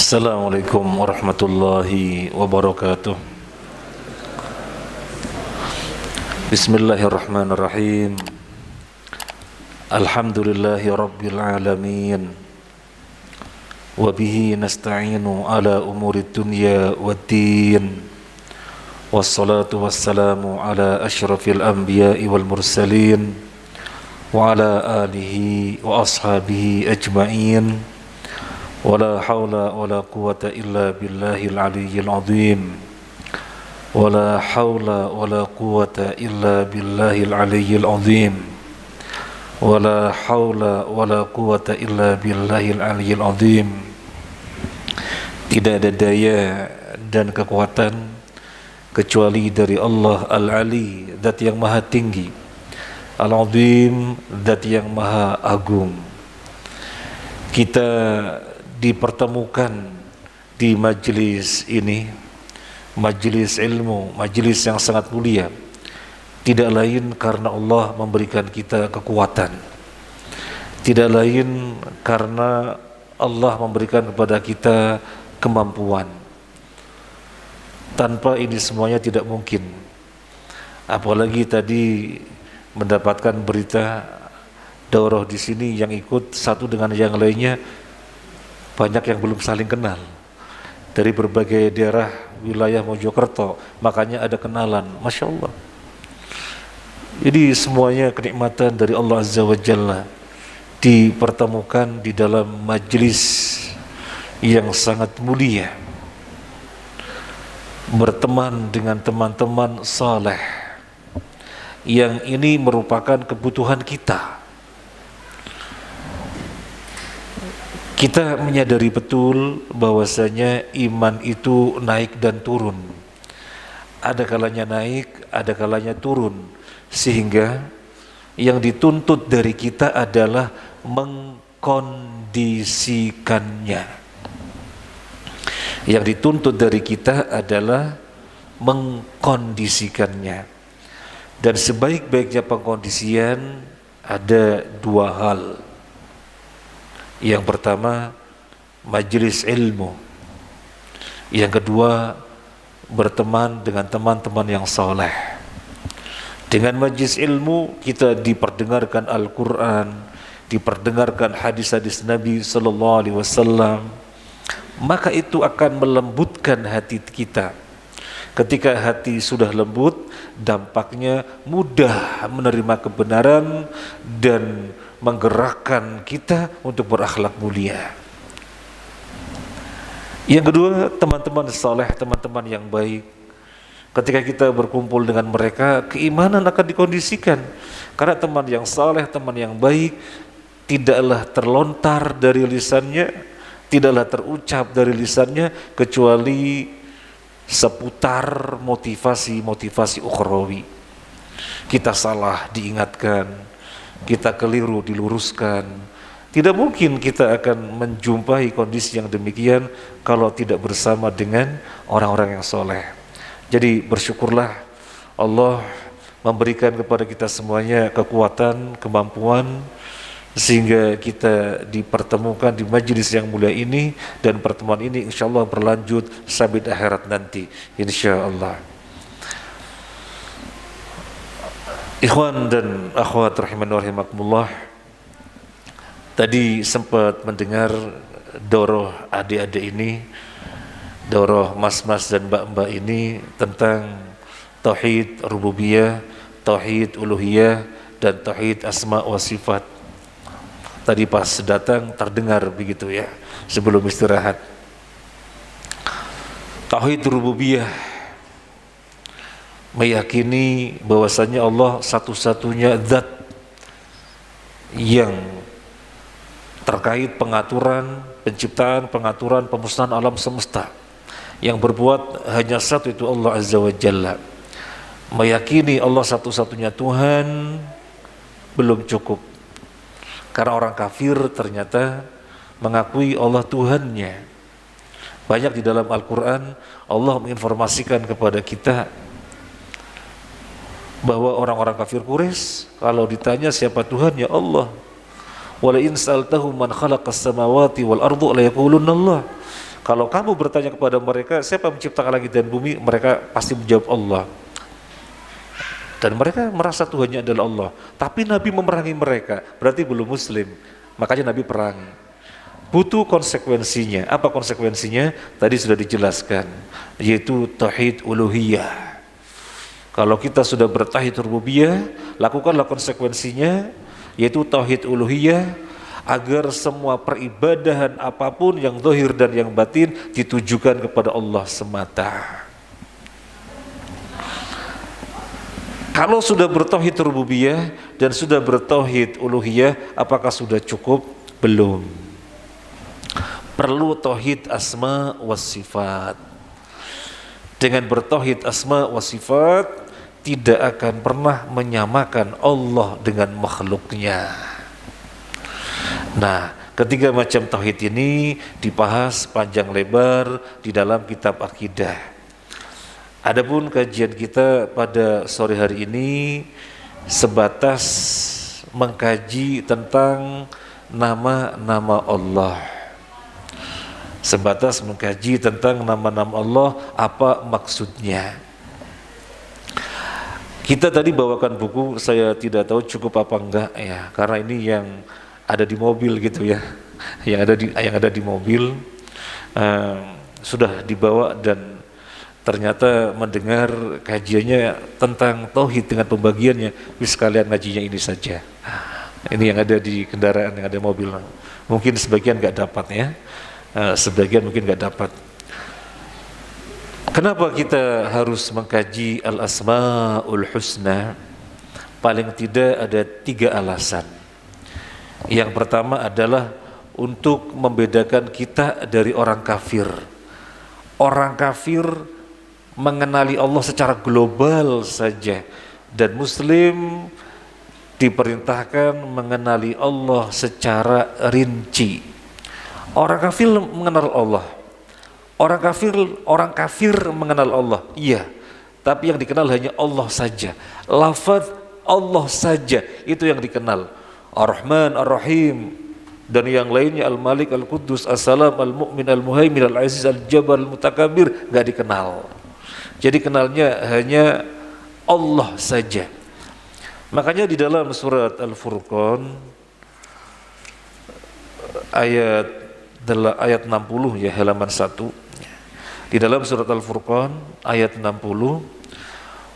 Assalamualaikum warahmatullahi wabarakatuh. Bismillahirrahmanirrahim. Alhamdulillahi rabbil alamin. Wabihi nasta'inu ala umuri dunya waddin. Wassalatu wassalamu ala ashrafil anbiya'i wal mursalin. Wa ala alihi wa ashabihi ajma'in. Wala hawla wala quwata illa billahil aliyyil azim. Wala hawla wala quwata illa billahil aliyyil azim. Wala hawla wala quwata illa billahil aliyyil azim. Tidak ada daya dan kekuatan kecuali dari Allah Al-Ali, Zat yang maha tinggi, Al-Azim, Zat yang maha agung. Kita dipertemukan di majelis ini, majelis ilmu, majelis yang sangat mulia, tidak lain karena Allah memberikan kita kekuatan, tidak lain karena Allah memberikan kepada kita kemampuan. Tanpa ini semuanya tidak mungkin. Apalagi tadi mendapatkan berita daurah di sini, yang ikut satu dengan yang lainnya banyak yang belum saling kenal dari berbagai daerah wilayah Mojokerto, makanya ada kenalan. Masya Allah. Jadi semuanya kenikmatan dari Allah Azza wa Jalla, dipertemukan di dalam majlis yang sangat mulia, berteman dengan teman-teman saleh, yang ini merupakan kebutuhan kita. Kita menyadari betul bahwasanya iman itu naik dan turun. Ada kalanya naik, ada kalanya turun. Sehingga yang dituntut dari kita adalah mengkondisikannya. Yang dituntut dari kita adalah mengkondisikannya. Dan sebaik-baiknya pengkondisian ada dua hal. Yang pertama, majelis ilmu. Yang kedua, berteman dengan teman-teman yang saleh. Dengan majelis ilmu kita diperdengarkan Al-Quran, diperdengarkan hadis-hadis Nabi Sallallahu Alaihi Wasallam, maka itu akan melembutkan hati kita. Ketika hati sudah lembut, dampaknya mudah menerima kebenaran dan menggerakkan kita untuk berakhlak mulia. Yang kedua, teman-teman saleh, teman-teman yang baik. Ketika kita berkumpul dengan mereka, keimanan akan dikondisikan. Karena teman yang saleh, teman yang baik, tidaklah terlontar dari lisannya, tidaklah terucap dari lisannya kecuali seputar motivasi-motivasi ukhrawi. Kita salah diingatkan, kita keliru diluruskan. Tidak mungkin kita akan menjumpai kondisi yang demikian kalau tidak bersama dengan orang-orang yang soleh. Jadi bersyukurlah Allah memberikan kepada kita semuanya kekuatan, kemampuan, sehingga kita dipertemukan di majelis yang mulia ini, dan pertemuan ini insyaallah berlanjut sampai akhirat nanti insyaallah. Ikhwan dan akhwat rahimani wa rahimakumullah, tadi sempat mendengar daurah adik-adik ini, daurah mas-mas dan mbak-mbak ini tentang tauhid rububiyah, tauhid uluhiyah, dan tauhid asma wa sifat. Tadi pas datang terdengar begitu ya, sebelum istirahat. Tauhid rububiyah meyakini bahwasanya Allah satu-satunya zat yang terkait pengaturan, penciptaan, pengaturan, pemusnahan alam semesta. Yang berbuat hanya satu, itu Allah Azza wa Jalla. Meyakini Allah satu-satunya Tuhan belum cukup. Karena orang kafir ternyata mengakui Allah Tuhannya. Banyak di dalam Al-Quran Allah menginformasikan kepada kita bahwa orang-orang kafir Quraisy kalau ditanya siapa Tuhannya, Allah. Wala in sa'altahum man khalaqas samawati wal ardu la yaqulunna Allah. Kalau kamu bertanya kepada mereka, siapa yang menciptakan langit dan bumi? Mereka pasti menjawab Allah. Dan mereka merasa Tuhannya adalah Allah. Tapi Nabi memerangi mereka, berarti belum muslim. Makanya Nabi perangi. Butuh konsekuensinya. Apa konsekuensinya? Tadi sudah dijelaskan, yaitu tauhid uluhiyah. Kalau kita sudah bertauhid rububiyah, lakukanlah konsekuensinya, yaitu tauhid uluhiyah, agar semua peribadahan apapun yang zahir dan yang batin ditujukan kepada Allah semata. Kalau sudah bertauhid rububiyah dan sudah bertauhid uluhiyah, apakah sudah cukup? Belum. Perlu tauhid asma wa sifat. Dengan bertauhid asma wa sifat, tidak akan pernah menyamakan Allah dengan makhluknya. Nah, ketiga macam tauhid ini dibahas panjang lebar di dalam kitab akidah. Adapun kajian kita pada sore hari ini sebatas mengkaji tentang nama-nama Allah. Sebatas mengkaji tentang nama-nama Allah, apa maksudnya. Kita tadi bawakan buku, saya tidak tahu cukup apa enggak ya, karena ini yang ada di mobil gitu ya, yang ada di mobil sudah dibawa, dan ternyata mendengar kajiannya tentang tauhid dengan pembagiannya, wis sekalian ngajinya ini saja. Ini yang ada di kendaraan, yang ada mobil. Mungkin sebagian nggak dapat ya, sebagian mungkin nggak dapat. Kenapa kita harus mengkaji al-asmaul husna? Paling tidak ada 3 alasan. Yang pertama adalah untuk membedakan kita dari orang kafir. Orang kafir mengenali Allah secara global saja, dan muslim diperintahkan mengenali Allah secara rinci. Orang kafir mengenal Allah. Orang kafir mengenal Allah, iya, tapi yang dikenal hanya Allah saja. Lafaz Allah saja itu yang dikenal. Ar-Rahman, Ar-Rahim, dan yang lainnya Al-Malik, Al-Quddus, As-Salam, Al-Mu'min, Al-Muhaimin, Al-Aziz, Al-Jabbar, Al-Mutakabir, gak dikenal. Jadi kenalnya hanya Allah saja. Makanya di dalam surat Al-Furqan ayat 60 ya, halaman 1. Di dalam surat Al-Furqan ayat 60,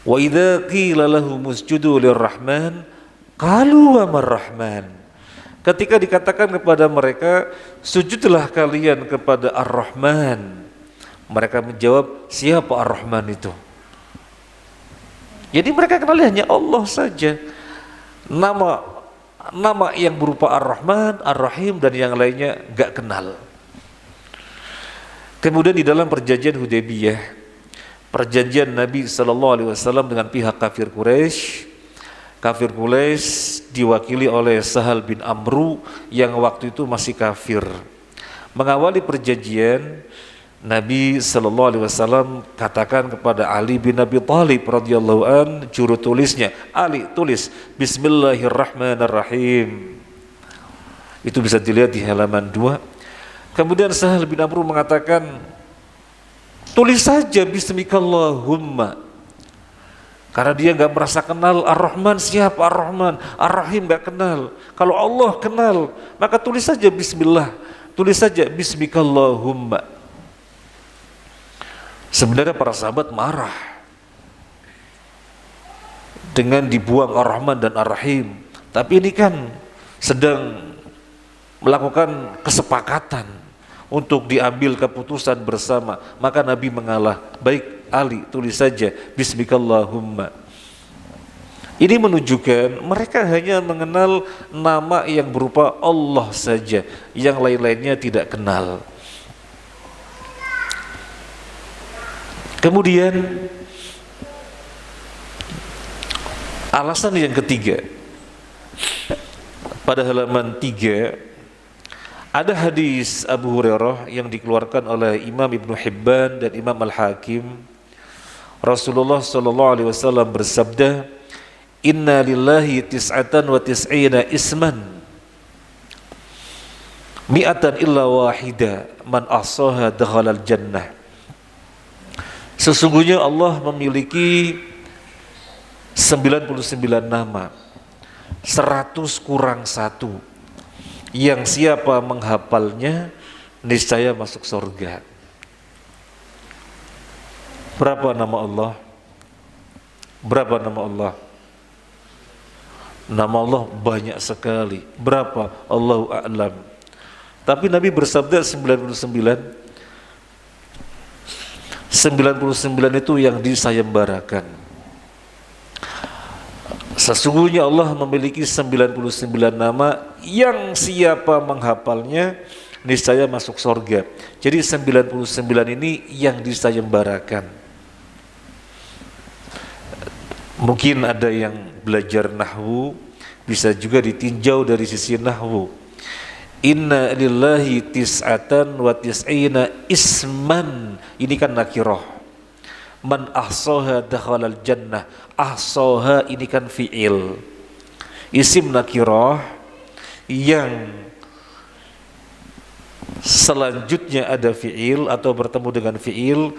wa idza qila lahum usjudu lirrahman qalu wa marrahman. Ketika dikatakan kepada mereka, sujudlah kalian kepada Ar-Rahman, mereka menjawab, siapa Ar-Rahman itu? Jadi mereka kenal hanya Allah saja. Nama yang berupa Ar-Rahman, Ar-Rahim, dan yang lainnya gak kenal. Kemudian di dalam perjanjian Hudaybiyah, perjanjian Nabi SAW dengan pihak kafir Quraisy, diwakili oleh Sahal bin Amru yang waktu itu masih kafir. Mengawali perjanjian, Nabi SAW katakan kepada Ali bin Abi Thalib radhiyallahu an, juru tulisnya, Ali, tulis Bismillahirrahmanirrahim. Itu bisa dilihat di halaman 2. Kemudian Sahal bin Amru mengatakan, tulis saja Bismikallahumma, karena dia nggak merasa kenal Ar-Rahman. Siapa Ar-Rahman? Ar-Rahim nggak kenal. Kalau Allah kenal, maka tulis saja Bismillah, tulis saja Bismikallahumma. Sebenarnya para sahabat marah dengan dibuang Ar-Rahman dan Ar-Rahim, tapi ini kan sedang melakukan kesepakatan untuk diambil keputusan bersama, maka Nabi mengalah. Baik Ali, tulis saja Bismikallahumma. Ini menunjukkan mereka hanya mengenal nama yang berupa Allah saja, yang lain-lainnya tidak kenal. Kemudian alasan yang ketiga, pada halaman 3 ada hadis Abu Hurairah yang dikeluarkan oleh Imam Ibnu Hibban dan Imam Al-Hakim. Rasulullah SAW bersabda, Inna lillahi tis'atan wa tis'ina isman mi'atan illa wahida man ahsaha dakhalal jannah. Sesungguhnya Allah memiliki 99 nama, 100 kurang 1, yang siapa menghafalnya niscaya masuk surga. Berapa nama Allah? Berapa nama Allah? Nama Allah banyak sekali. Berapa? Allahu a'lam. Tapi Nabi bersabda 99 itu yang disayembarakan. Sesungguhnya Allah memiliki 99 nama yang siapa menghafalnya niscaya masuk surga. Jadi 99 ini yang disayembarakan. Mungkin ada yang belajar nahwu bisa juga ditinjau dari sisi nahwu. Inna lillahi tis'atan wa tis'ina isman. Ini kan nakirah. Man ahsaha dakhalal jannah. Ahsaha ini kan fi'il. Isim nakirah yang selanjutnya ada fi'il atau bertemu dengan fi'il,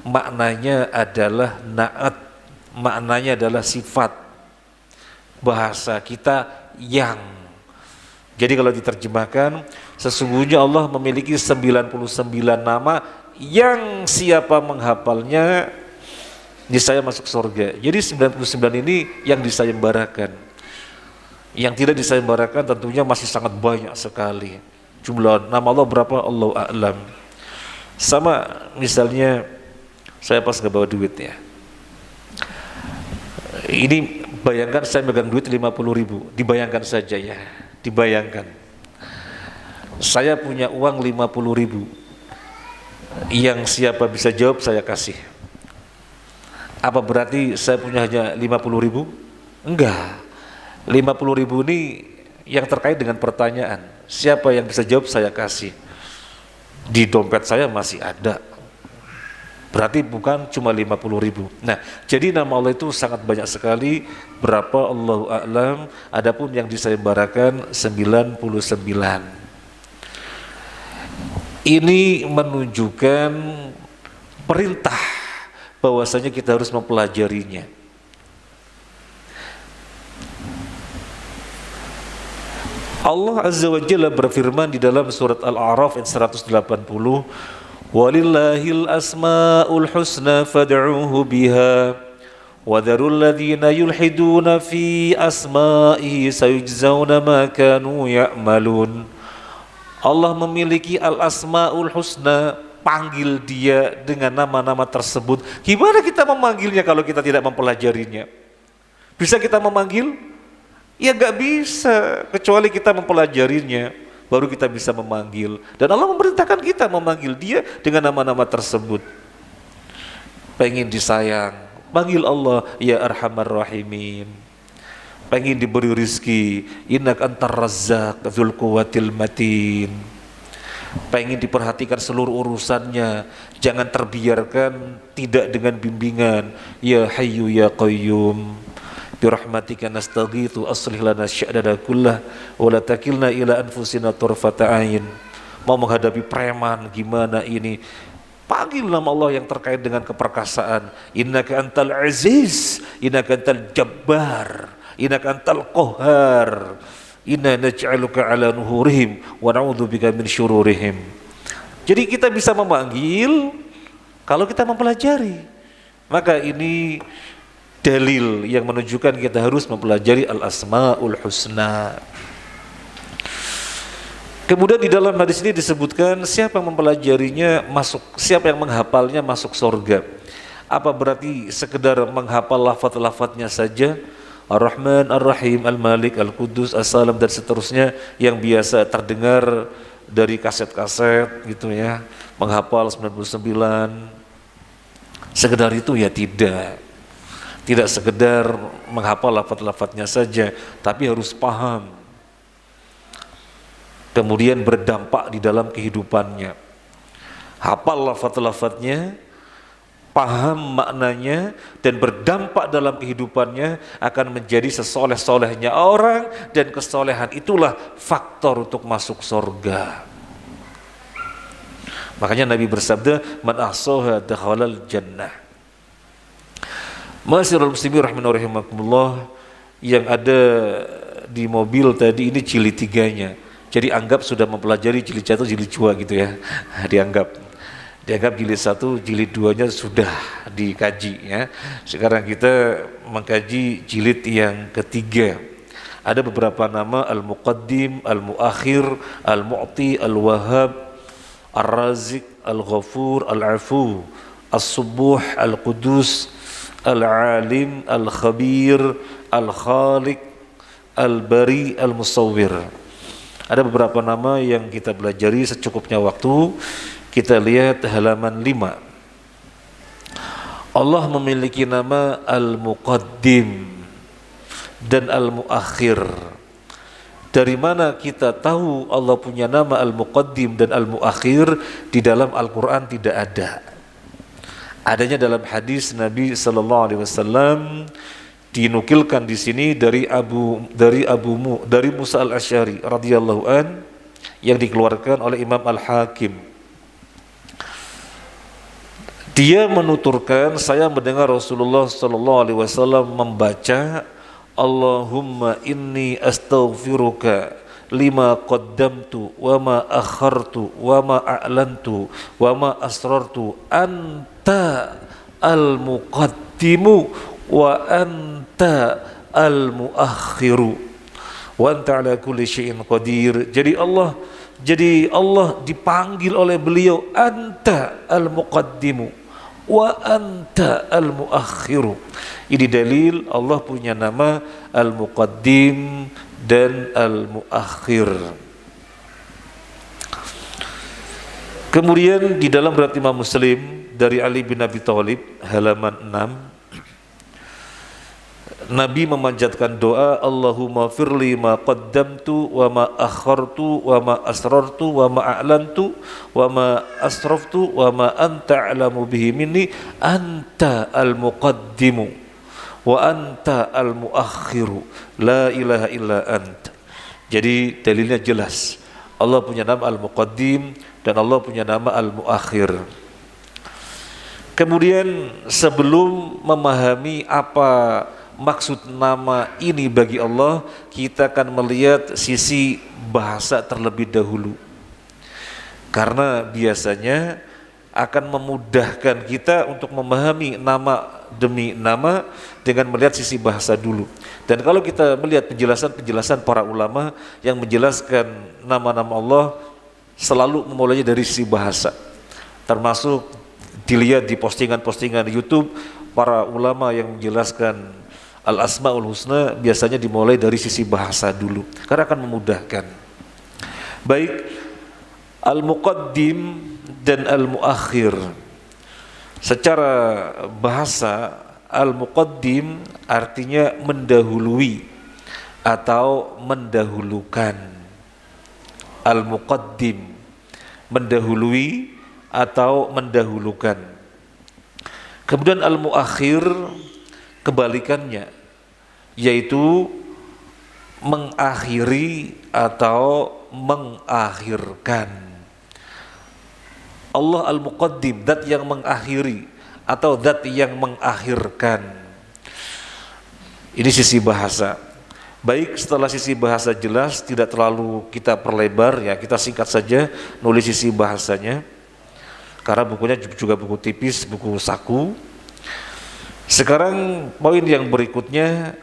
maknanya adalah na'at, maknanya adalah sifat. Bahasa kita yang. Jadi kalau diterjemahkan, sesungguhnya Allah memiliki 99 nama yang siapa menghafalnya niscaya masuk surga. Jadi 99 ini yang disayembarakan. Yang tidak disayembarakan tentunya masih sangat banyak sekali. Jumlah nama Allah berapa? Allahu a'lam. Sama misalnya saya pas nggak bawa duit ya. Ini bayangkan saya megang duit 50.000, dibayangkan saja ya. Dibayangkan saya punya uang 50.000 yang siapa bisa jawab saya kasih. Apa berarti saya punya hanya 50.000? Enggak, 50.000 ini yang terkait dengan pertanyaan. Siapa yang bisa jawab saya kasih. Di dompet saya masih ada. Berarti bukan cuma 50.000. Nah, jadi nama Allah itu sangat banyak sekali. Berapa Allahu a'lam. Adapun yang disayembarakan 99. Ini menunjukkan perintah bahwasanya kita harus mempelajarinya. Allah Azza wa Jalla berfirman di dalam surat Al-A'raf ayat 180, walillahil asma'ul husna fad'uuhu biha wa dharul ladzina yulhiduna fi asma'ihi sayujzauna ma kanu ya'malun. Allah memiliki al-asma'ul husna, panggil dia dengan nama-nama tersebut. Gimana kita memanggilnya kalau kita tidak mempelajarinya? Bisa kita memanggil? Ya gak bisa, kecuali kita mempelajarinya. Baru kita bisa memanggil. Dan Allah memerintahkan kita memanggil dia dengan nama-nama tersebut. Pengen disayang, panggil Allah ya arhamar rahimin. Pengen diberi rizki, innaka antar razzaq dzul quwwatil matin. Pengen diperhatikan seluruh urusannya, jangan terbiarkan tidak dengan bimbingan. Ya hayyu ya qayyum birahmatika nastaghitsu aslih lana sya'nana kullah wa la takilna ila anfusina tarfata ain. Mau menghadapi preman gimana ini, panggil nama Allah yang terkait dengan keperkasaan. Innaka antal aziz, innaka antal jabbar, innaka antal qahhar, inna naj'aluka ala nuhurihim wa na'udzubika min syururihim. Jadi kita bisa memanggil kalau kita mempelajari. Maka ini dalil yang menunjukkan kita harus mempelajari al-asma'ul husna. Kemudian di dalam hadis ini disebutkan siapa yang mempelajarinya masuk, siapa yang menghafalnya masuk surga. Apa berarti sekedar menghafal lafaz-lafaznya saja? Ar-Rahman, Ar-Rahim, Al-Malik, Al-Qudus, As-Salam dan seterusnya yang biasa terdengar dari kaset-kaset gitu ya. Menghafal 99. Sekedar itu ya tidak. Tidak sekedar menghafal lafaz-lafaznya saja, tapi harus paham. Kemudian berdampak di dalam kehidupannya. Hafal lafaz-lafaznya, paham maknanya dan berdampak dalam kehidupannya, akan menjadi sesoleh-solehnya orang, dan kesolehan itulah faktor untuk masuk surga. Makanya Nabi bersabda, man ahsaha dakhalal jannah. Ma'asyiral muslimin rahimani rahimakumullah, yang ada di mobil tadi ini jilid 3-nya. Jadi anggap sudah mempelajari jilid 1, jilid 2 gitu ya. Dianggap jilid 1, jilid 2-nya sudah dikaji ya. Sekarang kita mengkaji jilid yang ketiga. Ada beberapa nama: Al-Muqaddim, Al-Muakhir, Al-Mu'ti, Al-Wahhab, Ar-Razik, Al-Ghafur, Al-Afu, As-Subuh, Al-Qudus, Al-Alim, Al-Khabir, Al-Khaliq, Al-Bari, Al-Musawwir. Ada beberapa nama yang kita pelajari secukupnya waktu. Kita lihat halaman 5. Allah memiliki nama Al-Muqaddim dan Al-Muakhir. Dari mana kita tahu Allah punya nama Al-Muqaddim dan Al-Muakhir? Di dalam Al-Quran tidak ada. Adanya dalam hadis Nabi sallallahu alaihi wasallam, dinukilkan di sini dari Musa al-Asy'ari radhiyallahu an, yang dikeluarkan oleh Imam Al-Hakim. Dia menuturkan, saya mendengar Rasulullah sallallahu alaihi wasallam membaca, Allahumma inni astaghfiruka lima qaddamtu wa ma akhartu wa ma a'lantu wa ma asrartu anta al-muqaddimu wa anta al-muakhiru wa anta ala kulli syai'in qadir. Jadi Allah dipanggil oleh beliau anta al-muqaddimu wa anta al-muakhiru. Ini dalil Allah punya nama Al-Muqaddim dan Al-Muakhir. Kemudian di dalam riwayat Imam Muslim dari Ali bin Abi Thalib halaman 6, Nabi memanjatkan doa, Allahumma firli ma qaddamtu wa ma akhartu wa ma asrartu wa ma a'lantu wa ma asraftu wa ma anta a'lamu bihi minni anta al-muqaddimu wa anta al-muakhiru la ilaha illa anta. Jadi dalilnya jelas, Allah punya nama Al-Muqaddim dan Allah punya nama Al-Muakhir. Kemudian sebelum memahami apa maksud nama ini bagi Allah, kita akan melihat sisi bahasa terlebih dahulu, karena biasanya akan memudahkan kita untuk memahami nama demi nama dengan melihat sisi bahasa dulu. Dan kalau kita melihat penjelasan para ulama yang menjelaskan nama-nama Allah, selalu memulainya dari sisi bahasa. Termasuk dilihat di postingan-postingan YouTube, para ulama yang menjelaskan Al-Asma'ul Husna biasanya dimulai dari sisi bahasa dulu, karena akan memudahkan. Baik, Al-Muqaddim dan Al-Muakhir. Secara bahasa, Al-Muqaddim artinya mendahului atau mendahulukan. Al-Muqaddim, mendahului atau mendahulukan. Kemudian Al-Muakhir kebalikannya, yaitu mengakhiri atau mengakhirkan. Allah Al-Muqaddim, zat yang mengakhiri atau zat yang mengakhirkan. Ini sisi bahasa. Baik, setelah sisi bahasa jelas, tidak terlalu kita perlebar ya, kita singkat saja nulis sisi bahasanya, karena bukunya juga buku tipis, buku saku. Sekarang poin yang berikutnya,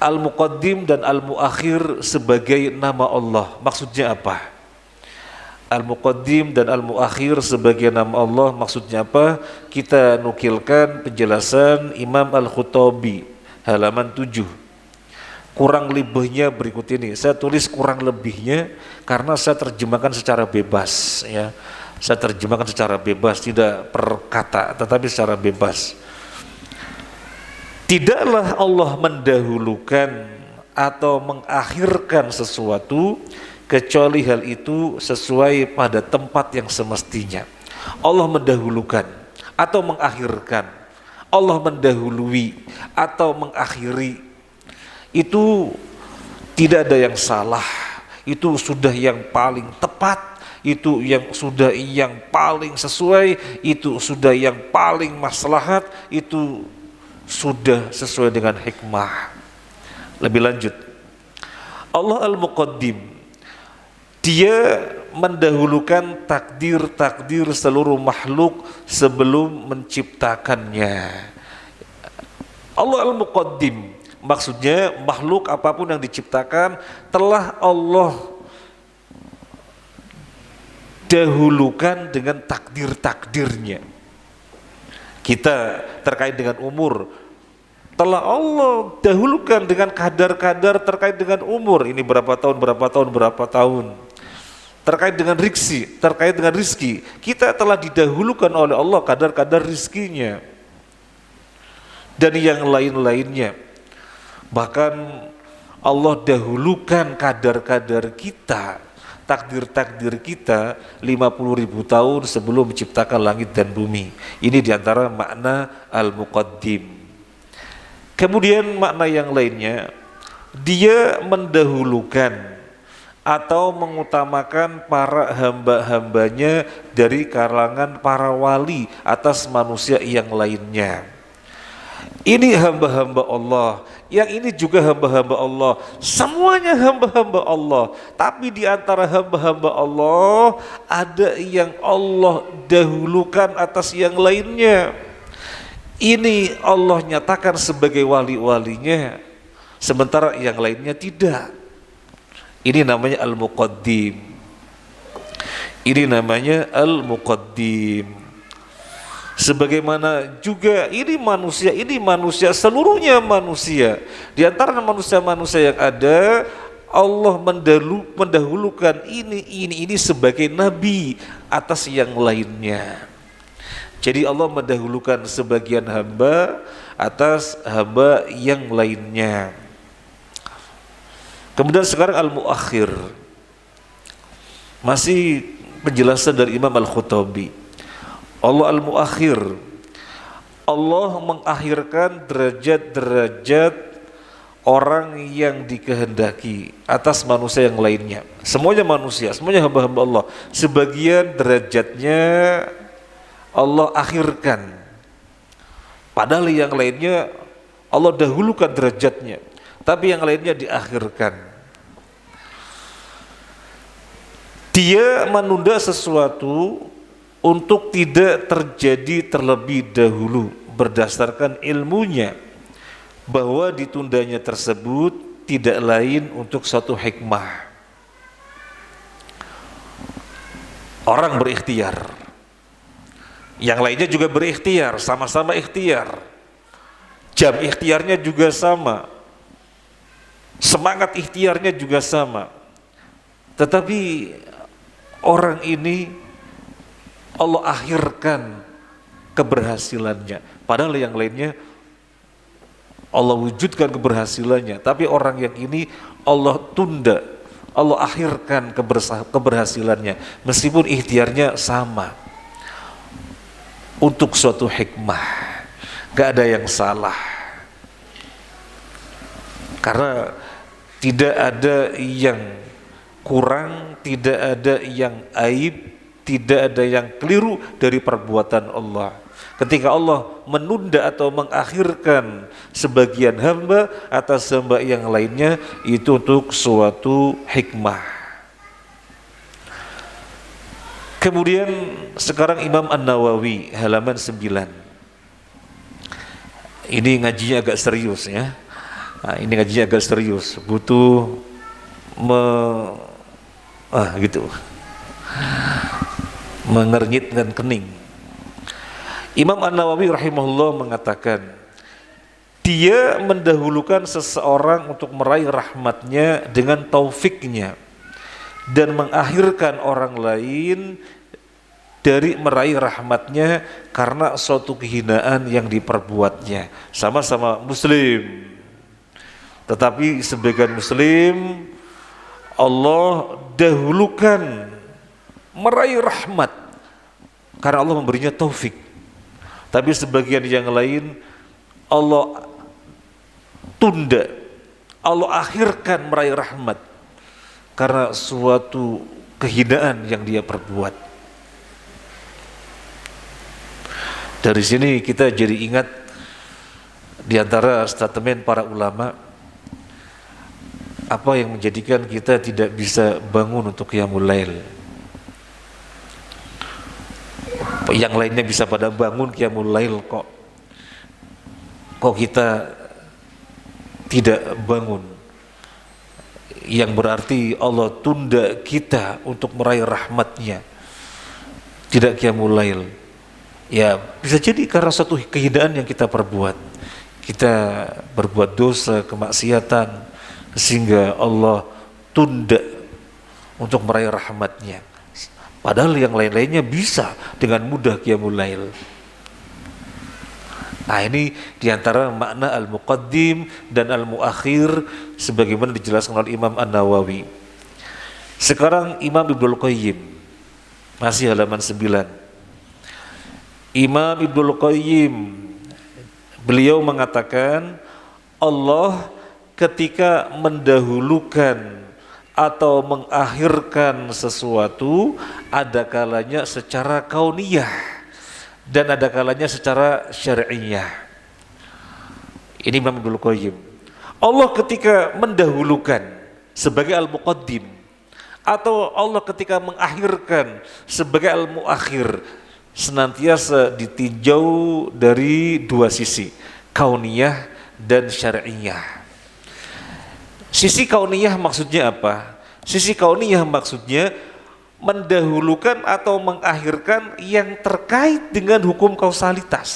Al-Muqaddim dan Al-Muakhir sebagai nama Allah, maksudnya apa? Al-Muqaddim dan Al-Muakhir sebagai nama Allah maksudnya apa? Kita nukilkan penjelasan Imam Al-Khuttabi halaman 7. Kurang lebihnya berikut ini. Saya tulis kurang lebihnya karena saya terjemahkan secara bebas ya. Saya terjemahkan secara bebas, tidak per kata tetapi secara bebas. Tidaklah Allah mendahulukan atau mengakhirkan sesuatu kecuali hal itu sesuai pada tempat yang semestinya. Allah mendahulukan. atau mengakhirkan, Allah mendahului atau mengakhiri, itu tidak ada yang salah, itu sudah yang paling tepat, itu yang sudah yang paling sesuai, itu sudah yang paling maslahat, itu sudah sesuai dengan hikmah. Lebih lanjut, Allah Al-Muqaddim, Dia mendahulukan takdir-takdir seluruh makhluk sebelum menciptakannya. Allah Al-Muqaddim, maksudnya makhluk apapun yang diciptakan telah Allah dahulukan dengan takdir-takdirnya. Kita terkait dengan umur, telah Allah dahulukan dengan kadar-kadar terkait dengan umur. Ini berapa tahun. Terkait dengan rizki, kita telah didahulukan oleh Allah kadar-kadar rizkinya dan yang lain-lainnya. Bahkan Allah dahulukan kadar-kadar kita, takdir-takdir kita 50.000 tahun sebelum menciptakan langit dan bumi. Ini diantara makna Al-Muqaddim. Kemudian makna yang lainnya, Dia mendahulukan atau mengutamakan para hamba-hambanya dari kalangan para wali atas manusia yang lainnya. Ini hamba-hamba Allah, yang ini juga hamba-hamba Allah, semuanya hamba-hamba Allah. Tapi di antara hamba-hamba Allah ada yang Allah dahulukan atas yang lainnya. Ini Allah nyatakan sebagai wali-walinya, sementara yang lainnya tidak. Ini namanya Al-Muqaddim. Ini namanya Al-Muqaddim. Sebagaimana juga ini manusia, seluruhnya manusia. Di antara manusia-manusia yang ada, Allah mendahulukan ini sebagai nabi atas yang lainnya. Jadi Allah mendahulukan sebagian hamba atas hamba yang lainnya. Kemudian sekarang Al-Muakhir, masih penjelasan dari Imam Al-Khuttabi. Allah Al-Muakhir, Allah mengakhirkan derajat-derajat orang yang dikehendaki atas manusia yang lainnya. Semuanya manusia, semuanya hamba-hamba Allah, sebagian derajatnya Allah akhirkan, padahal yang lainnya Allah dahulukan derajatnya, tapi yang lainnya diakhirkan. Dia menunda sesuatu untuk tidak terjadi terlebih dahulu berdasarkan ilmunya bahwa ditundanya tersebut tidak lain untuk suatu hikmah. Orang berikhtiar, yang lainnya juga berikhtiar, sama-sama ikhtiar, jam ikhtiarnya juga sama, semangat ikhtiarnya juga sama, tetapi orang ini Allah akhirkan keberhasilannya, padahal yang lainnya Allah wujudkan keberhasilannya, tapi orang yang ini Allah tunda, Allah akhirkan keberhasilannya meskipun ikhtiarnya sama, untuk suatu hikmah. Gak ada yang salah, karena tidak ada yang kurang, tidak ada yang aib, tidak ada yang keliru dari perbuatan Allah. Ketika Allah menunda atau mengakhirkan sebagian hamba atas hamba yang lainnya, itu untuk suatu hikmah. Kemudian sekarang Imam An-Nawawi halaman 9. Ini ngajinya agak serius ya. Nah, ini ngajinya agak serius, butuh gitu, mengernyit dengan kening. Imam An-Nawawi rahimahullah mengatakan, dia mendahulukan seseorang untuk meraih rahmatnya dengan taufiknya dan mengakhirkan orang lain dari meraih rahmatnya karena suatu kehinaan yang diperbuatnya. Sama-sama muslim, tetapi sebagian muslim Allah dahulukan meraih rahmat karena Allah memberinya taufik. Tapi sebagian yang lain Allah tunda, Allah akhirkan meraih rahmat karena suatu kehinaan yang dia perbuat. Dari sini kita jadi ingat di antara statement para ulama, apa yang menjadikan kita tidak bisa bangun untuk qiyamul lail. Yang lainnya bisa pada bangun qiyamul lail, kok kita tidak bangun. Yang berarti Allah tunda kita untuk meraih rahmatnya, tidak qiyamul lail. Ya bisa jadi karena suatu kehinaan yang kita perbuat. Kita berbuat dosa, kemaksiatan, sehingga Allah tunda untuk meraih rahmatnya. Padahal yang lain-lainnya bisa dengan mudah qiyamul lail. Nah ini diantara makna al-muqaddim dan al-muakhir sebagaimana dijelaskan oleh Imam An-Nawawi. Sekarang Imam Ibnul Qayyim, masih halaman 9. Imam Ibnul Qayyim, beliau mengatakan Allah ketika mendahulukan atau mengakhirkan sesuatu ada kalanya secara kauniyah dan ada kalanya secara syar'iyah. Ini Imam Ibnul Qayyim. Allah ketika mendahulukan sebagai al-muqaddim atau Allah ketika mengakhirkan sebagai al-muakhir senantiasa ditinjau dari dua sisi, kauniyah dan syar'iyah. Sisi kauniyah maksudnya apa? Sisi kauniyah maksudnya mendahulukan atau mengakhirkan yang terkait dengan hukum kausalitas.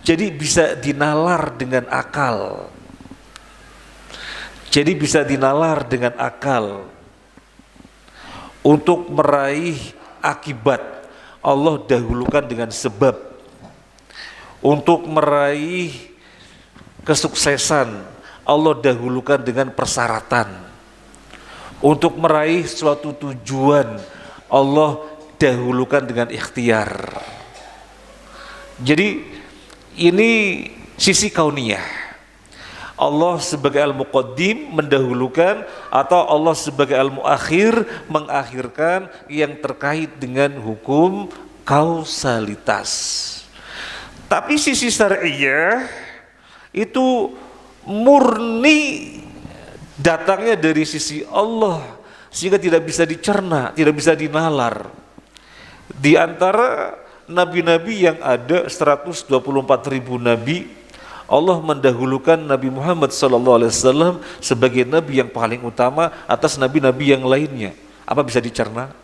Jadi bisa dinalar dengan akal. Jadi bisa dinalar dengan akal untuk meraih akibat. Allah dahulukan dengan sebab untuk meraih kesuksesan. Allah dahulukan dengan persyaratan untuk meraih suatu tujuan. Allah dahulukan dengan ikhtiar. Jadi ini sisi kauniyah. Allah sebagai al-muqaddim mendahulukan atau Allah sebagai al-muakhir mengakhirkan yang terkait dengan hukum kausalitas. Tapi sisi syar'iyah itu murni datangnya dari sisi Allah sehingga tidak bisa dicerna, tidak bisa dinalar. Di antara nabi-nabi yang ada 124.000 nabi, Allah mendahulukan Nabi Muhammad SAW sebagai nabi yang paling utama atas nabi-nabi yang lainnya. Apa bisa dicerna?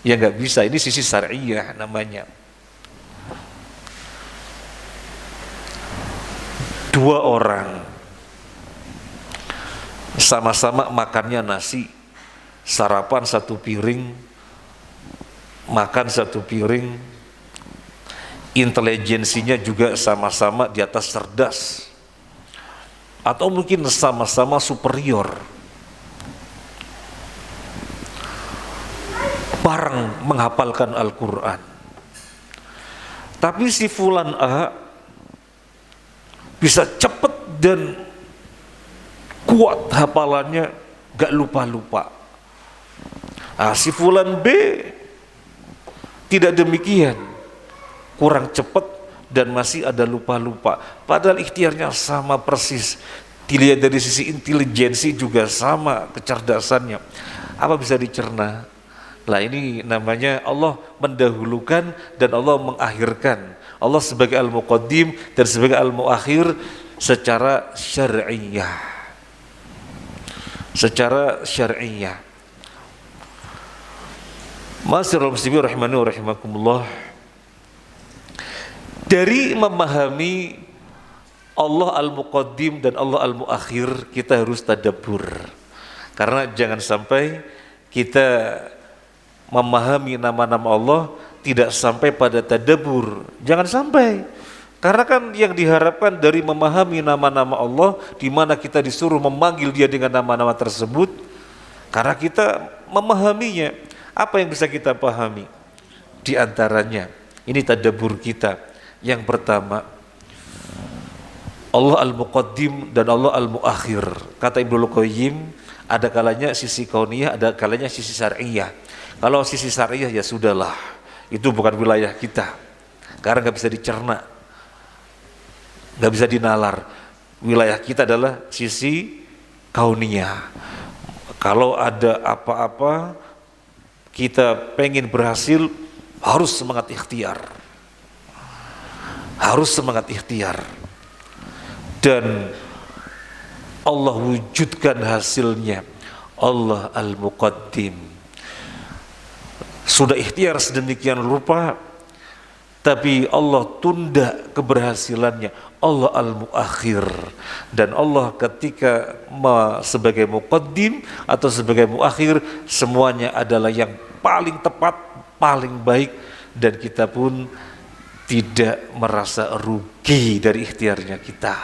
Ya nggak bisa. Ini sisi syar'iyah namanya. Dua orang sama-sama makannya nasi, sarapan satu piring, makan satu piring, intelijensinya juga sama-sama di atas cerdas atau mungkin sama-sama superior, bareng menghafalkan Al-Quran. Tapi si fulan A bisa cepat dan kuat hafalannya, gak lupa-lupa. Si fulan B tidak demikian, kurang cepat dan masih ada lupa-lupa. Padahal ikhtiarnya sama persis. Dilihat dari sisi intelijensi juga sama kecerdasannya. Apa bisa dicerna? Lah ini namanya Allah mendahulukan dan Allah mengakhirkan. Allah sebagai al-muqaddim dan sebagai al-muakhir secara syar'iyah. Secara syar'iyah. Ma'asyiral muslimin rahimani wa rahimakumullah. Dari memahami Allah al-muqaddim dan Allah al-muakhir, kita harus tadabbur. Karena jangan sampai kita memahami nama-nama Allah tidak sampai pada tadabbur. Jangan sampai. Karena kan yang diharapkan dari memahami nama-nama Allah, di mana kita disuruh memanggil Dia dengan nama-nama tersebut, karena kita memahaminya. Apa yang bisa kita pahami? Di antaranya Ini tadabbur kita. Yang pertama, Allah Al-Muqaddim dan Allah Al-Muakhir. Kata Ibnul Qayyim, ada kalanya sisi kauniyah, ada kalanya sisi syar'iyah. Kalau sisi syar'iyah ya sudahlah, itu bukan wilayah kita, karena nggak bisa dicerna, nggak bisa dinalar. Wilayah kita adalah sisi kauniyah. Kalau ada apa-apa, kita pengen berhasil, harus semangat ikhtiar. Harus semangat ikhtiar. Dan Allah wujudkan hasilnya. Allah Al-Muqaddim. Sudah ikhtiar sedemikian rupa, tapi Allah tunda keberhasilannya. Allah Al-Muakhir. Dan Allah ketika sebagai Muqaddim atau sebagai Muakhir, semuanya adalah yang paling tepat, paling baik, dan kita pun tidak merasa rugi dari ikhtiarnya kita.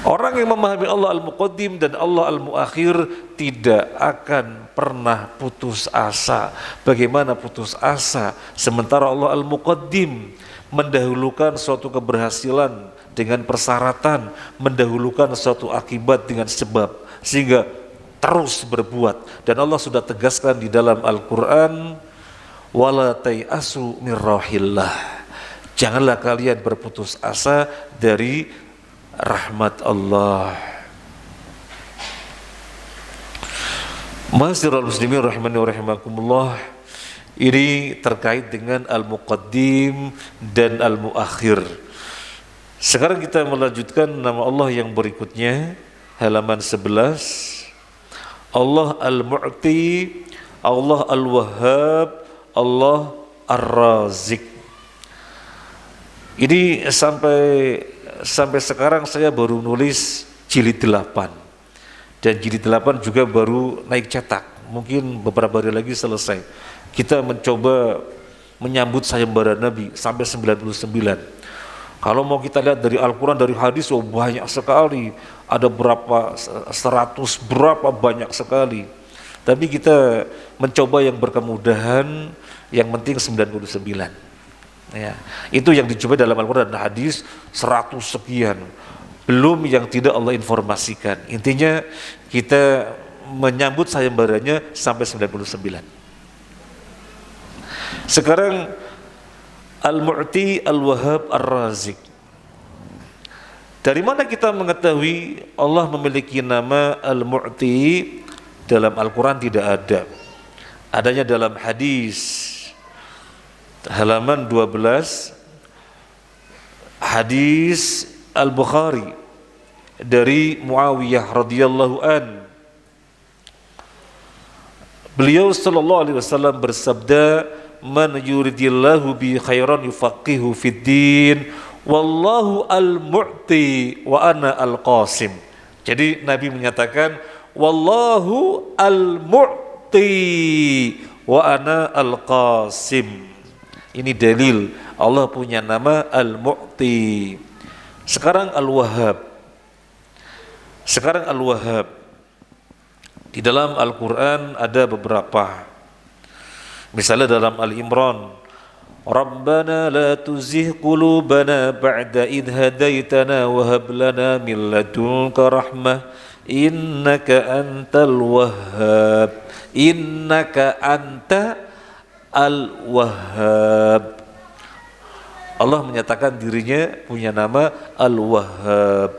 Orang yang memahami Allah Al-Muqaddim dan Allah Al-Muakhir tidak akan pernah putus asa. Bagaimana putus asa? Sementara Allah Al-Muqaddim mendahulukan suatu keberhasilan dengan persyaratan, mendahulukan suatu akibat dengan sebab, sehingga terus berbuat. Dan Allah sudah tegaskan di dalam Al-Quran, wala tai'asu min rauhillah. Janganlah kalian berputus asa dari rahmat Allah. Ma'asyiral muslimin rahimani wa rahimakumullah, ini terkait dengan Al-Muqaddim dan Al-Muakhir. Sekarang kita melanjutkan nama Allah yang berikutnya, halaman 11. Allah Al-Mu'ti, Allah Al-Wahhab, Allah Ar-Razik. Ini sampai sekarang saya baru nulis jilid 8, dan jilid 8 juga baru naik cetak, mungkin beberapa hari lagi selesai. Kita mencoba menyambut sayembara Nabi sampai 99. Kalau mau kita lihat dari Al-Quran, dari hadis, oh banyak sekali, ada berapa 100 berapa banyak sekali. Tapi kita mencoba yang berkemudahan, yang penting 99. Ya, itu yang dicoba dalam Al-Quran dan hadis 100 sekian, belum yang tidak Allah informasikan. Intinya kita menyambut sayembaranya sampai 99. Sekarang Al-Mu'ti, Al-Wahhab, Ar-Razik. Dari mana kita mengetahui Allah memiliki nama Al-Mu'ti? Dalam Al-Quran tidak ada. Adanya dalam hadis, halaman 12, hadis Al-Bukhari dari Muawiyah radhiyallahu an. Beliau sallallahu alaihi wasallam bersabda, man yuridillahu bi khairan yufaqihu fid din, wallahu al-mu'ti wa ana al-qasim. Jadi Nabi menyatakan, wallahu al-mu'ti wa ana al-qasim. Ini dalil Allah punya nama Al-Mu'ti. Sekarang Al-Wahhab. Sekarang Al-Wahhab. Di dalam Al-Quran ada beberapa. Misalnya dalam Al-Imran, Rabbana la tuzigh qulubana ba'da idh hadaitana wa hab lana min ladunka rahmah innaka antal wahhab. Innaka anta Al-Wahhab. Allah menyatakan dirinya punya nama Al-Wahhab.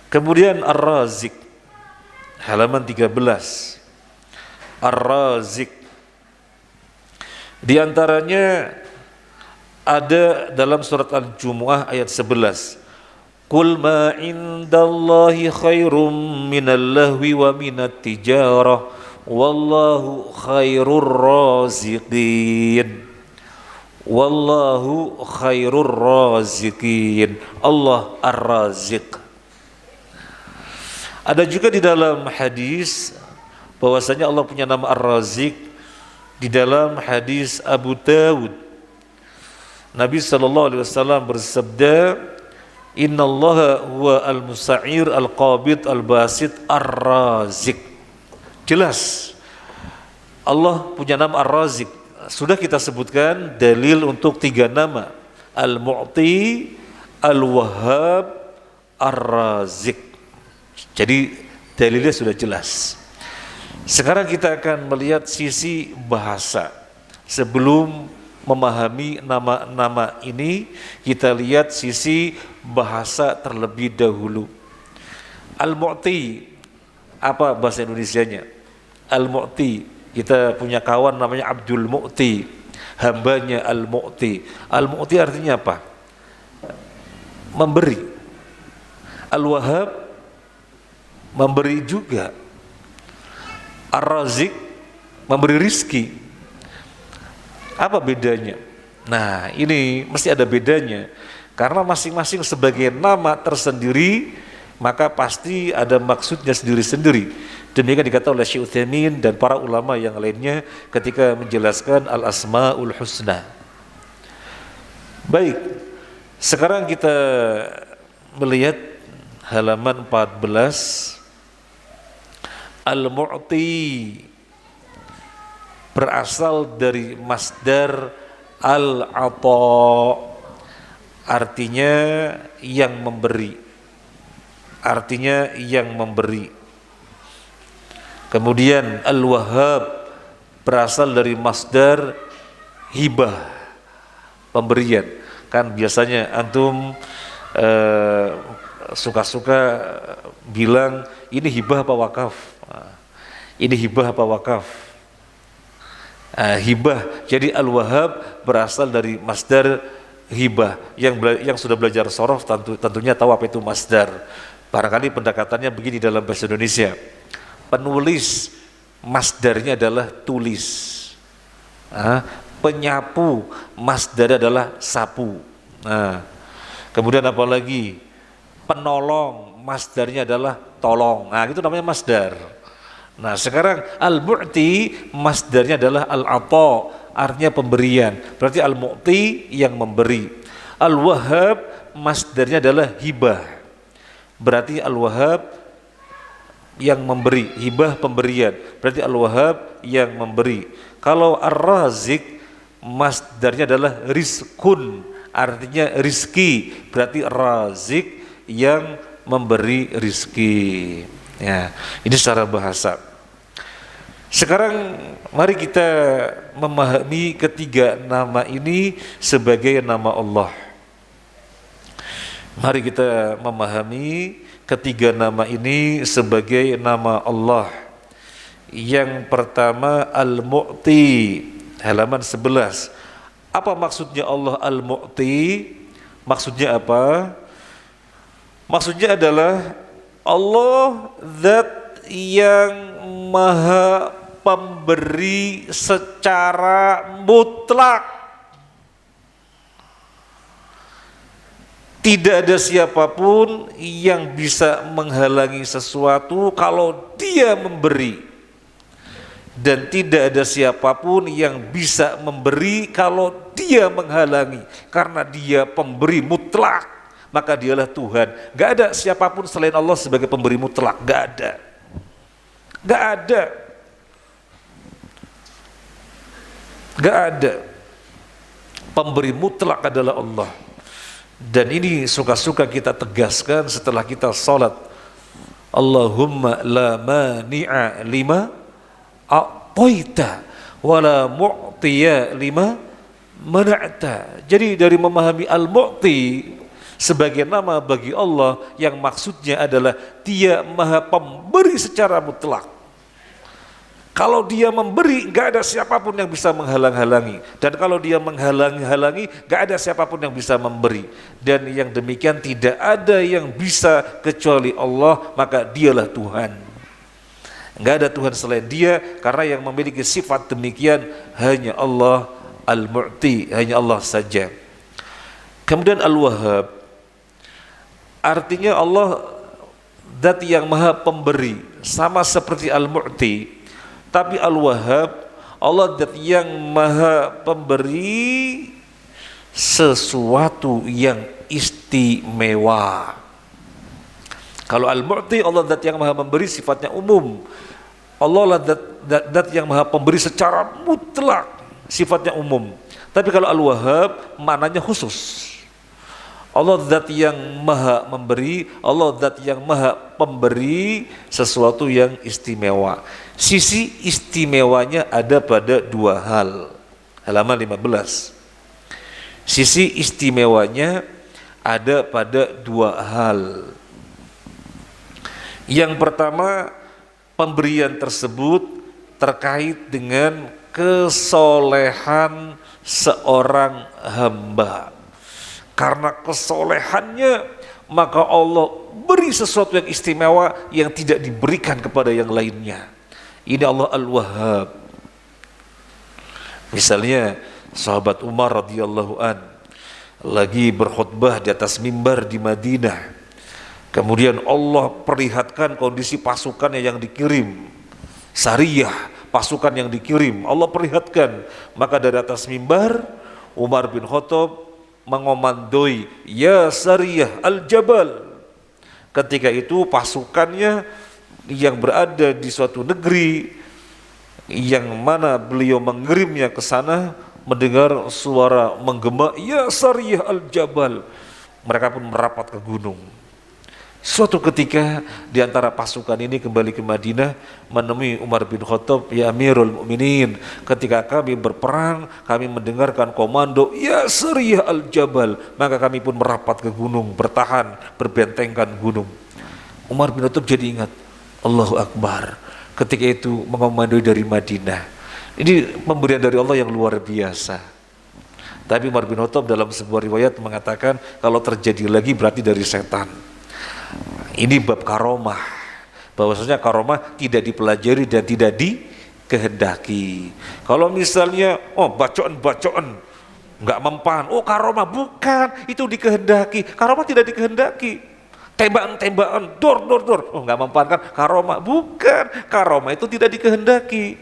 Kemudian Ar-Razik, halaman 13. Ar-Razik, di antaranya ada dalam surat Al-Jumu'ah ayat 11. Qul ma indallahi khairum minal lahwi wa minat tijarah wallahu khairur raziqin. Wallahu khairur raziqin. Allah Ar-Raziq. Ada juga di dalam hadis bahwasanya Allah punya nama Ar-Raziq di dalam hadis Abu Dawud. Nabi SAW bersabda, innallaha huwa al-musa'ir al-qabid al-basit Ar-Raziq. Jelas Allah punya nama Ar-Raziq. sudah kita sebutkan dalil untuk 3 nama, Al-Mu'ti, Al-Wahhab, Ar-Razik. Jadi dalilnya sudah jelas. Sekarang kita akan melihat sisi bahasa. Sebelum memahami nama-nama ini, kita lihat sisi bahasa terlebih dahulu. Al-Mu'ti, apa bahasa Indonesianya? Al-Mu'ti, kita punya kawan namanya Abdul Mu'ti, hambanya Al-Mu'ti. Al-Mu'ti artinya apa? Memberi. Al-Wahhab, memberi juga. Ar-Razik, memberi rizki. Apa bedanya? Nah, ini mesti ada bedanya, karena masing-masing sebagai nama tersendiri, maka pasti ada maksudnya sendiri-sendiri. Demikian dikatakan oleh Syekh Utsaimin dan para ulama yang lainnya ketika menjelaskan Al-Asmaul Husna. Baik, sekarang kita melihat halaman 14. Al-Mu'ti berasal dari masdar al-ata, artinya yang memberi. Artinya yang memberi. Kemudian Al-Wahhab berasal dari masdar hibah, pemberian. Kan biasanya antum suka-suka bilang ini hibah apa wakaf. Ini hibah apa wakaf? Hibah. Jadi Al-Wahhab berasal dari masdar hibah. Yang sudah belajar sorof tentunya tahu apa itu masdar. Barangkali pendekatannya begini dalam bahasa Indonesia. Penulis masdarnya adalah tulis. Penyapu masdarnya adalah sapu. Kemudian apa lagi? Penolong masdarnya adalah tolong. Itu namanya masdar. Nah, sekarang Al-Mu'ti masdarnya adalah Al-Ata, artinya pemberian. Berarti Al-Mu'ti yang memberi. Al-Wahhab masdarnya adalah hibah. Berarti Al-Wahhab yang memberi, hibah pemberian. Berarti Al-Wahhab yang memberi. Kalau Ar-Razik masdarnya adalah rizkun, artinya rizki. Berarti Razik yang memberi rizki. Ya, ini secara bahasa. Sekarang mari kita memahami ketiga nama ini sebagai nama Allah. Mari kita memahami ketiga nama ini sebagai nama Allah. Yang pertama Al-Mu'ti, halaman 11. Apa maksudnya Allah Al-Mu'ti? Maksudnya apa? Maksudnya adalah Allah zat yang maha pemberi secara mutlak. Tidak ada siapapun yang bisa menghalangi sesuatu kalau dia memberi. Dan tidak ada siapapun yang bisa memberi kalau dia menghalangi. Karena dia pemberi mutlak, maka dialah Tuhan. Gak ada siapapun selain Allah sebagai pemberi mutlak. Gak ada. Gak ada. Gak ada. Pemberi mutlak adalah Allah. Dan ini suka-suka kita tegaskan setelah kita salat. Allahumma la mani'a lima a'taita wa la mu'tiya lima mana'ta. Jadi dari memahami Al-Mu'ti sebagai nama bagi Allah, yang maksudnya adalah dia maha pemberi secara mutlak. Kalau dia memberi, gak ada siapapun yang bisa menghalang-halangi. Dan kalau dia menghalang-halangi, gak ada siapapun yang bisa memberi. Dan yang demikian tidak ada yang bisa kecuali Allah, maka dialah Tuhan. Gak ada Tuhan selain dia, karena yang memiliki sifat demikian hanya Allah Al-Mu'ti, hanya Allah saja. Kemudian Al-Wahhab, artinya Allah zat yang maha pemberi, sama seperti Al-Mu'ti. Tapi Al-Wahhab, Allah zat yang maha pemberi sesuatu yang istimewa. Kalau Al-Mu'ti, Allah zat yang maha memberi, sifatnya umum. Allah lah zat yang maha pemberi secara mutlak, sifatnya umum. Tapi kalau Al-Wahhab maknanya khusus. Allah zat yang maha memberi, Allah zat yang maha pemberi sesuatu yang istimewa. Sisi istimewanya ada pada dua hal. Halaman 15. Sisi istimewanya ada pada dua hal. Yang pertama, pemberian tersebut terkait dengan kesolehan seorang hamba. Karena kesolehannya, maka Allah beri sesuatu yang istimewa yang tidak diberikan kepada yang lainnya. Ini Allah Al-Wahhab. Misalnya sahabat Umar radhiyallahu an lagi berkhutbah di atas mimbar di Madinah. Kemudian Allah perlihatkan kondisi pasukannya yang dikirim, Sariyah, pasukan yang dikirim, Allah perlihatkan. Maka dari atas mimbar Umar bin Khattab mengomandoi, ya Sariyah al-Jabal. Ketika itu pasukannya yang berada di suatu negeri yang mana beliau mengirimnya ke sana mendengar suara menggema, ya Sariyah al-Jabal. Mereka pun merapat ke gunung. Suatu ketika di antara pasukan ini kembali ke Madinah menemui Umar bin Khattab, ya Amirul Mukminin, ketika kami berperang kami mendengarkan komando ya Sariyah al-Jabal, maka kami pun merapat ke gunung, bertahan, berbentengkan gunung. Umar bin Khattab jadi ingat, Allahu Akbar, ketika itu mengomandoi dari Madinah. Ini pemberian dari Allah yang luar biasa. Tapi Umar bin Khattab dalam sebuah riwayat mengatakan kalau terjadi lagi berarti dari setan. Ini bab karomah, bahwasanya karomah tidak dipelajari dan tidak dikehendaki. Kalau misalnya bacaan nggak mempan, karomah, bukan, itu dikehendaki. Karomah tidak dikehendaki. Tembakan, dor, nggak mempan kan? Karomah, bukan, karomah itu tidak dikehendaki.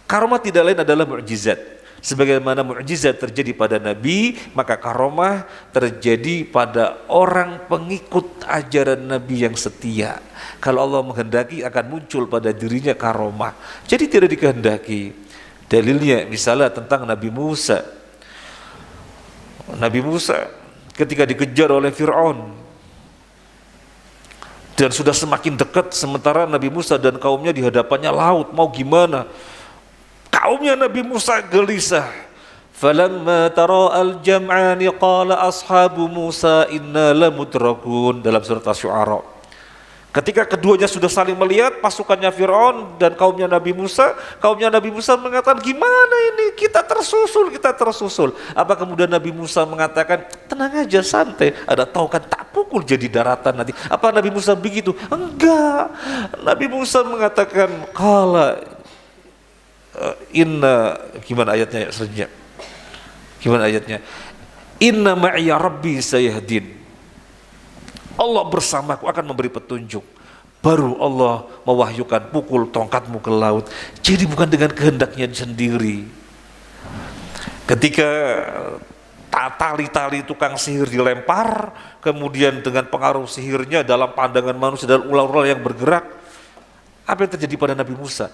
Karomah tidak lain adalah mukjizat. Sebagaimana mukjizat terjadi pada Nabi, maka karomah terjadi pada orang pengikut ajaran Nabi yang setia. Kalau Allah menghendaki akan muncul pada dirinya karomah. Jadi tidak dikehendaki. Dalilnya misalnya tentang Nabi Musa. Nabi Musa ketika dikejar oleh Fir'aun dan sudah semakin dekat, sementara Nabi Musa dan kaumnya di hadapannya laut, mau gimana? Kaumnya Nabi Musa gelisah. Falamma tara al-jam'ani qala ashabu Musa inna lamudrakun, dalam surat Asy-Syu'ara. Ketika keduanya sudah saling melihat, pasukannya Fir'aun dan kaumnya Nabi Musa mengatakan, gimana ini, kita tersusul. Apa kemudian Nabi Musa mengatakan, tenang aja, santai, ada tahu kan tak pukul jadi daratan nanti. Apa Nabi Musa begitu? Enggak. Nabi Musa mengatakan, gimana ayatnya selanjutnya? Gimana ayatnya? Inna ma'iya rabbi sayahdin. Allah bersamaku akan memberi petunjuk. Baru Allah mewahyukan, pukul tongkatmu ke laut. Jadi bukan dengan kehendaknya sendiri. Ketika tali-tali tukang sihir dilempar, kemudian dengan pengaruh sihirnya dalam pandangan manusia dan ular-ular yang bergerak, apa yang terjadi pada Nabi Musa?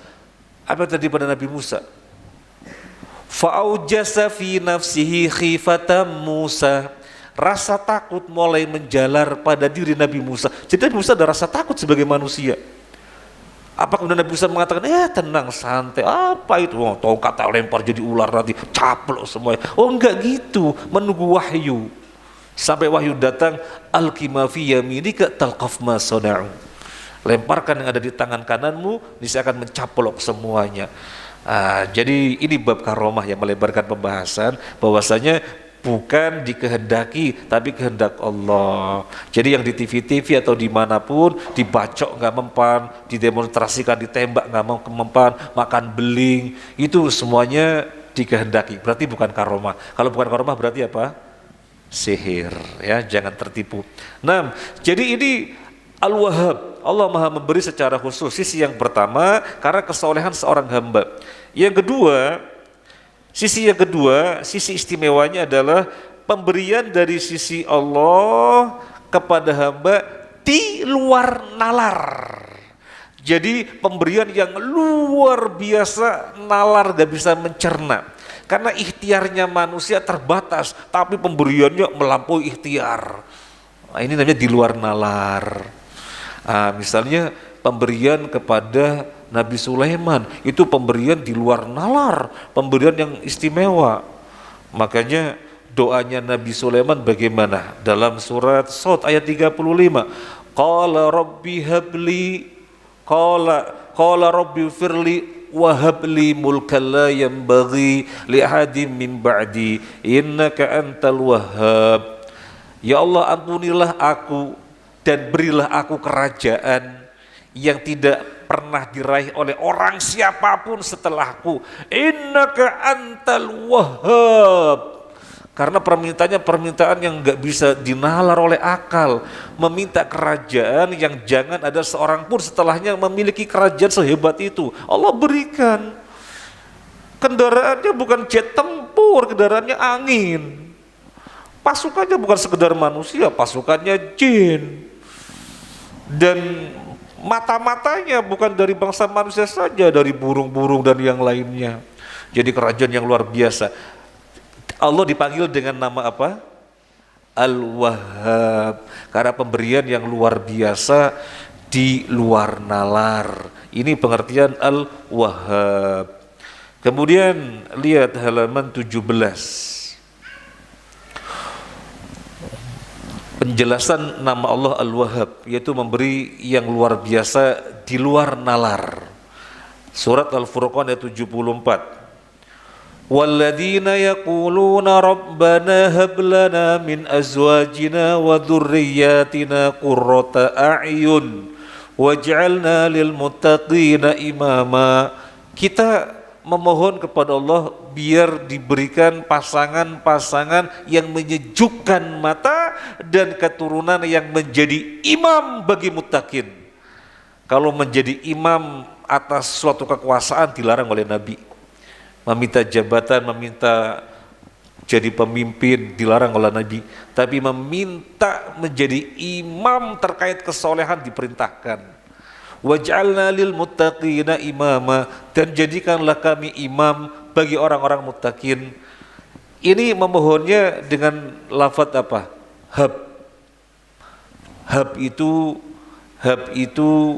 Fa'aujasa fi nafsihi khifatan Musa. Rasa takut mulai menjalar pada diri Nabi Musa. Jadi Nabi Musa ada rasa takut sebagai manusia. Apa kemudian Nabi Musa mengatakan, tenang, santai, apa itu? Tongkat tak lempar jadi ular nanti, caplok semuanya. Enggak gitu, menunggu wahyu. Sampai wahyu datang, alqima fi yaminika talqaf ma sana'u. Lemparkan yang ada di tangan kananmu, niscaya akan mencaplok semuanya. Jadi ini bab karomah yang melebarkan pembahasan, bahwasanya bukan dikehendaki tapi kehendak Allah. Jadi yang di TV-TV atau dimanapun dibacok nggak mempan, didemonstrasikan, ditembak nggak mempan, makan beling, itu semuanya dikehendaki. Berarti bukan karomah. Kalau bukan karomah berarti apa? Sihir. Ya, jangan tertipu. Nah, jadi ini Al-Wahhab, Allah Maha memberi secara khusus. Sisi yang pertama karena kesolehan seorang hamba. Yang kedua, sisi istimewanya adalah pemberian dari sisi Allah kepada hamba di luar nalar. Jadi pemberian yang luar biasa, nalar gak bisa mencerna. Karena ikhtiarnya manusia terbatas, tapi pemberiannya melampaui ikhtiar. Nah, ini namanya di luar nalar. Misalnya pemberian kepada Nabi Sulaiman, itu pemberian di luar nalar, pemberian yang istimewa. Makanya doanya Nabi Sulaiman bagaimana? Dalam surat Shad ayat 35. Qala rabbi habli qala rabbi firli wa habli mulkan la yanbaghi li ahadin min ba'di innaka antal wahhab. Ya Allah, ampunilah aku dan berilah aku kerajaan yang tidak pernah diraih oleh orang siapapun setelahku. Innaka antal wahhab. Karena permintaannya permintaan yang nggak bisa dinalar oleh akal, meminta kerajaan yang jangan ada seorang pun setelahnya memiliki kerajaan sehebat itu. Allah berikan. Kendaraannya bukan jet tempur, kendaraannya angin. Pasukannya bukan sekedar manusia, pasukannya jin. Dan mata-matanya bukan dari bangsa manusia saja, dari burung-burung dan yang lainnya. Jadi kerajaan yang luar biasa. Allah dipanggil dengan nama apa? Al-Wahhab, karena pemberian yang luar biasa di luar nalar. Ini pengertian Al-Wahhab. Kemudian lihat halaman 17. Penjelasan nama Allah Al-Wahhab, yaitu memberi yang luar biasa di luar nalar. Surat Al-Furqan ayat 74. Walladzina yaquluna rabbana hab lana min azwajina wa dhurriyyatina qurrata a'yun waj'alna lil muttaqina imama. Kita memohon kepada Allah biar diberikan pasangan-pasangan yang menyejukkan mata dan keturunan yang menjadi imam bagi muttaqin. Kalau menjadi imam atas suatu kekuasaan dilarang oleh Nabi. Meminta jabatan, meminta jadi pemimpin dilarang oleh Nabi, tapi meminta menjadi imam terkait kesolehan diperintahkan. Waj'alna lil muttaqina imama, dan jadikanlah kami imam bagi orang-orang muttaqin. Ini memohonnya dengan lafaz apa? Hab. Hab itu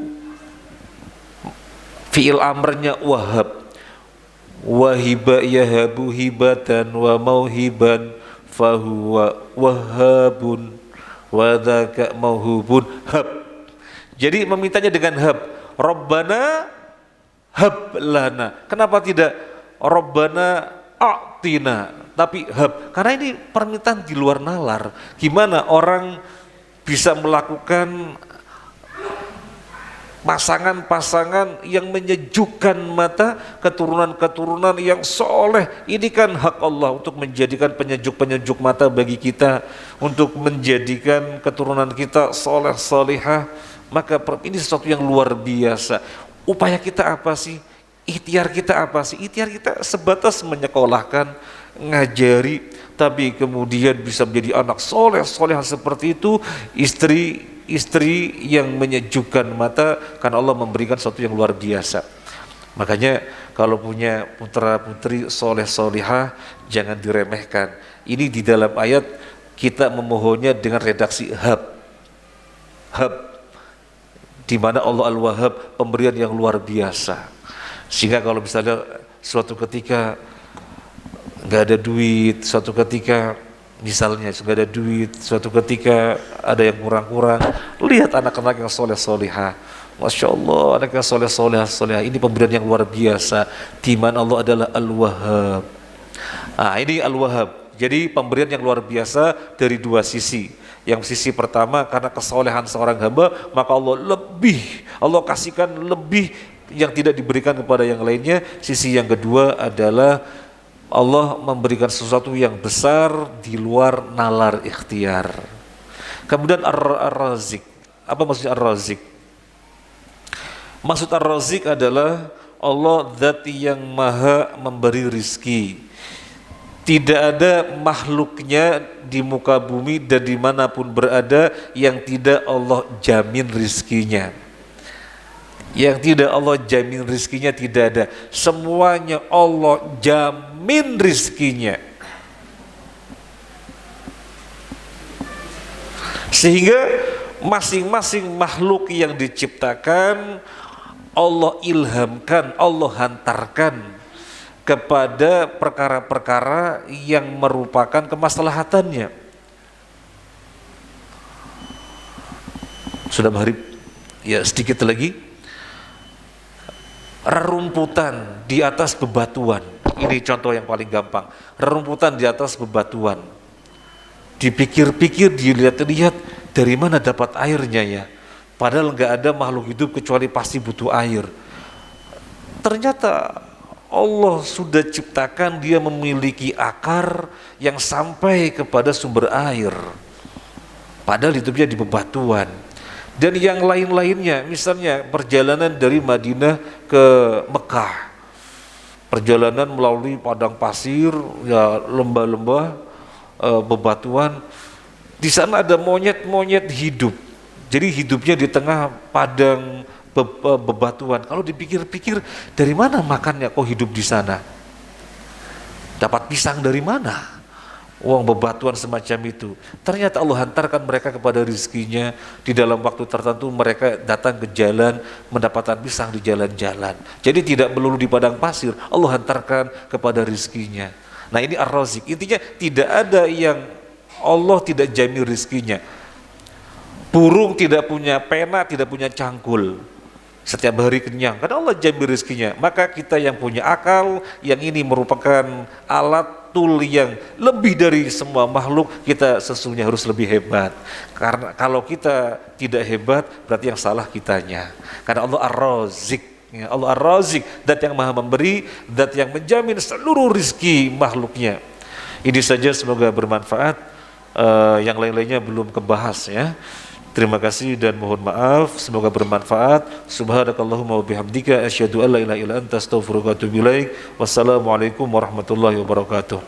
fi'il amrnya wahab. Wahiba yahabu hibatan wa mauhiban fahuwa wahabun wa dzaka mauhubun. Hab. Jadi memintanya dengan hab. Rabbana hab lana. Kenapa tidak Rabbana a'tina, tapi hab? Karena ini permintaan di luar nalar. Gimana orang bisa melakukan pasangan-pasangan yang menyejukkan mata, keturunan-keturunan yang soleh? Ini kan hak Allah untuk menjadikan penyejuk-penyejuk mata bagi kita, untuk menjadikan keturunan kita soleh solihah. Maka ini sesuatu yang luar biasa. Upaya kita apa sih? Ikhtiar kita apa sih? Ikhtiar kita sebatas menyekolahkan, ngajari, tapi kemudian bisa menjadi anak soleh solehah seperti itu, istri yang menyejukkan mata, karena Allah memberikan sesuatu yang luar biasa. Makanya kalau punya putra putri soleh solihah jangan diremehkan. Ini di dalam ayat kita memohonnya dengan redaksi hab, di mana Allah Al-Wahhab, pemberian yang luar biasa. Sehingga kalau misalnya suatu ketika nggak ada duit, suatu ketika misalnya nggak ada duit, suatu ketika ada yang kurang-kurang, lihat anak-anak yang soleh solihah, masya Allah, anak yang soleh solihah, ini pemberian yang luar biasa, di mana Allah adalah Al-Wahhab. Nah, ini Al-Wahhab. Jadi pemberian yang luar biasa dari dua sisi. Yang sisi pertama, karena kesolehan seorang hamba, maka Allah kasihkan lebih yang tidak diberikan kepada yang lainnya. Sisi yang kedua adalah Allah memberikan sesuatu yang besar di luar nalar ikhtiar. Kemudian Ar-Razik. Apa maksudnya Ar-Razik? Maksud Ar-Razik adalah Allah zat yang maha memberi rizki. Tidak ada makhluknya di muka bumi dan dimanapun berada yang tidak Allah jamin rizkinya. Yang tidak Allah jamin rizkinya tidak ada. Semuanya Allah jamin menjamin rizkinya. Sehingga masing-masing makhluk yang diciptakan Allah ilhamkan, Allah hantarkan kepada perkara-perkara yang merupakan kemaslahatannya. Sudah maghrib, ya sedikit lagi. Rerumputan di atas bebatuan, ini contoh yang paling gampang. Rerumputan di atas bebatuan, dipikir-pikir, dilihat-lihat, dari mana dapat airnya ya? Padahal nggak ada makhluk hidup kecuali pasti butuh air. Ternyata Allah sudah ciptakan dia memiliki akar yang sampai kepada sumber air. Padahal hidupnya di bebatuan. Dan yang lain-lainnya, misalnya perjalanan dari Madinah ke Mekah, perjalanan melalui padang pasir, ya lembah-lembah, bebatuan. Di sana ada monyet-monyet hidup. Jadi hidupnya di tengah padang bebatuan. Kalau dipikir-pikir, dari mana makannya kok hidup di sana? Dapat pisang dari mana? Uang bebatuan semacam itu. Ternyata Allah hantarkan mereka kepada rizkinya. Di dalam waktu tertentu mereka datang ke jalan, mendapatkan pisang di jalan-jalan. Jadi tidak melulu di padang pasir, Allah hantarkan kepada rizkinya. Nah ini Ar-Razik. Intinya tidak ada yang Allah tidak jamin rizkinya. Burung tidak punya pena, tidak punya cangkul. Setiap hari kenyang, karena Allah jamin rizkinya. Maka kita yang punya akal, yang ini merupakan alat tool yang lebih dari semua makhluk, kita sesungguhnya harus lebih hebat. Karena kalau kita tidak hebat, berarti yang salah kitanya. Karena Allah Ar-Razik, ya, Allah Ar-Razik, zat yang maha memberi, zat yang menjamin seluruh rizki makhluknya. Ini saja, semoga bermanfaat. Yang lain-lainnya belum kebahas ya. Terima kasih dan mohon maaf, semoga bermanfaat. Subhanakallahumma wa bihamdika asyhadu an la ilaha illa anta astaghfiruka wa atubu ilaik. Wassalamualaikum warahmatullahi wabarakatuh.